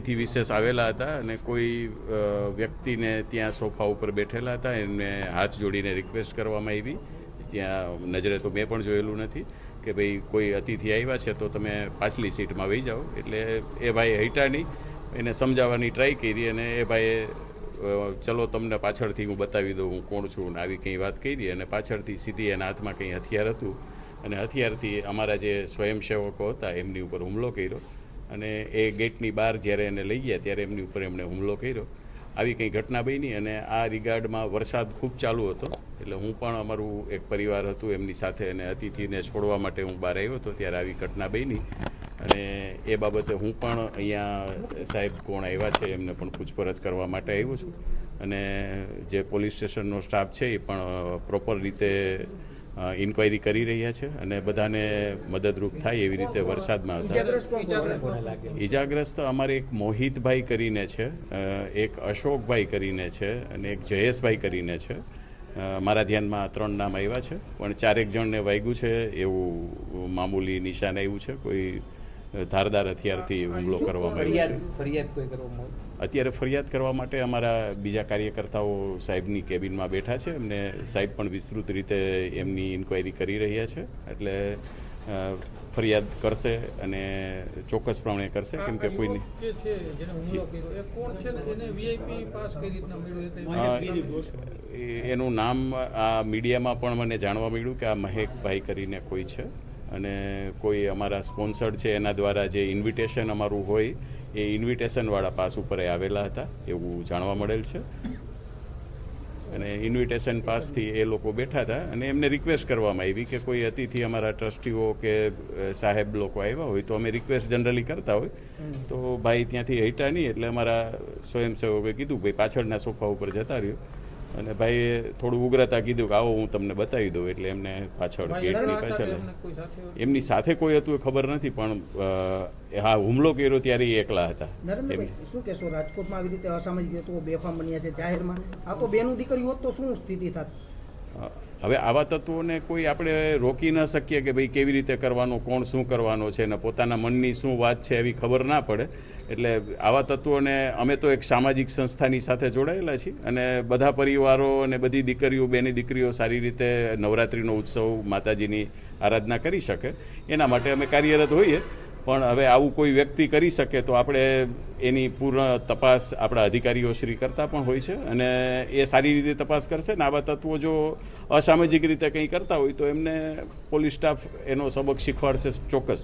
અતિથિ વિશેષ આવેલા હતા અને કોઈ વ્યક્તિને ત્યાં સોફા ઉપર બેઠેલા હતા, એમને હાથ જોડીને રિક્વેસ્ટ કરવામાં આવી. ત્યાં નજરે તો મેં પણ જોયેલું નથી કે ભાઈ કોઈ અતિથિ આવ્યા છે તો તમે પાછલી સીટમાં વહી જાઓ. એટલે એ ભાઈ હટ્યા નહીં, એને સમજાવવાની ટ્રાય કરી અને એ ભાઈએ ચલો તમને પાછળથી હું બતાવી દઉં હું કોણ છું ને આવી કંઈ વાત કરી અને પાછળથી સીધી એના હાથમાં કંઈ હથિયાર હતું અને હથિયારથી અમારા જે સ્વયંસેવકો હતા એમની ઉપર હુમલો કર્યો અને એ ગેટની બહાર જ્યારે એને લઈ ગયા ત્યારે એમની ઉપર એમણે હુમલો કર્યો. આવી કંઈ ઘટના બની અને આ રિગાર્ડમાં વરસાદ ખૂબ ચાલુ હતો એટલે હું પણ અમારું એક પરિવાર હતું એમની સાથે અને અતિથિને છોડવા માટે હું બહાર આવ્યો હતો ત્યારે આવી ઘટના બની અને એ બાબતે હું પણ અહીંયા સાહેબ કોણ આવ્યા છે એમને પણ પૂછપરછ કરવા માટે આવ્યો છું અને જે પોલીસ સ્ટેશનનો સ્ટાફ છે એ પણ પ્રોપર રીતે ઇન્ક્વાયરી કરી રહ્યા છે અને બધાને મદદરૂપ થાય એવી રીતે વરસાદમાં હતા. ઈજાગ્રસ્ત અમારે એક મોહિતભાઈ કરીને છે, એક અશોકભાઈ કરીને છે અને એક જયેશભાઈ કરીને છે. મારા ધ્યાનમાં 3 નામ આવ્યા છે પણ 4 જણને વાગ્યું છે એવું મામૂલી નિશાન આવ્યું છે. કોઈ ધારદાર હથિયારથી હુમલો કરવામાં આવ્યો છે. અત્યારે ફરિયાદ કરવા માટે અમારા બીજા કાર્યકર્તાઓ સાહેબની કેબિનમાં બેઠા છે. એમને સાહેબ પણ વિસ્તૃત રીતે એમની ઇન્ક્વાયરી કરી રહ્યા છે એટલે ફરિયાદ કરશે અને ચોક્કસપણે કરશે કેમ કે કોઈની એનું નામ આ મીડિયામાં પણ મને જાણવા મળ્યું કે આ મહેકભાઈ કરીને કોઈ છે અને કોઈ અમારા સ્પોન્સર્ડ છે એના દ્વારા જે ઇન્વિટેશન અમારું હોય એ ઇન્વિટેશનવાળા પાસ ઉપર આવેલા હતા એવું જાણવા મળેલ છે અને ઇન્વિટેશન પાસથી એ લોકો બેઠા હતા અને એમને રિક્વેસ્ટ કરવામાં આવી કે કોઈ અતિથિ અમારા ટ્રસ્ટીઓ કે સાહેબ લોકો આવ્યા હોય તો અમે રિક્વેસ્ટ જનરલી કરતા હોય તો ભાઈ ત્યાંથી હટ્યા નહીં એટલે અમારા સ્વયંસેવકોએ કીધું ભાઈ પાછળના સોફા ઉપર જતા રહ્યો અને ભાઈએ થોડું ઉગ્રતા કીધું કે આવો હું તમને બતાવી દઉં એટલે એમને પાછળ ગેટની પાછળ એમની સાથે કોઈ હતું એ ખબર નથી પણ હા હુમલો કર્યો ત્યારે એ એકલા હતા. શું કહેશો, રાજકોટમાં આવી રીતે અસામાજિક તત્વો બેફામ બન્યા છે જાહેરમાં, આ તો બેનું દીકરી હોત તો શું સ્થિતિ થાત? હવે આવા તત્વોને કોઈ આપણે રોકી ન શકીએ કે ભાઈ કેવી રીતે કરવાનો, કોણ શું કરવાનો છે ને પોતાના મનની શું વાત છે એવી ખબર ના પડે. એટલે આવા તત્વોને અમે તો એક સામાજિક સંસ્થાની સાથે જોડાયેલા છીએ અને બધા પરિવારો અને બધી દીકરીઓ બેની દીકરીઓ સારી રીતે નવરાત્રિનો ઉત્સવ માતાજીની આરાધના કરી શકે એના માટે અમે કાર્યરત હોઈએ. પણ હવે આવું કોઈ વ્યક્તિ કરી શકે તો આપણે એની પૂર્ણ તપાસ આપણા અધિકારીઓ શ્રી કરતા પણ હોય છે અને એ સારી રીતે તપાસ કરશે ને આવા તત્વો જો અસામાજિક રીતે કંઈ કરતા હોય તો એમને પોલીસ સ્ટાફ એનો સબક શીખવાડશે ચોક્કસ.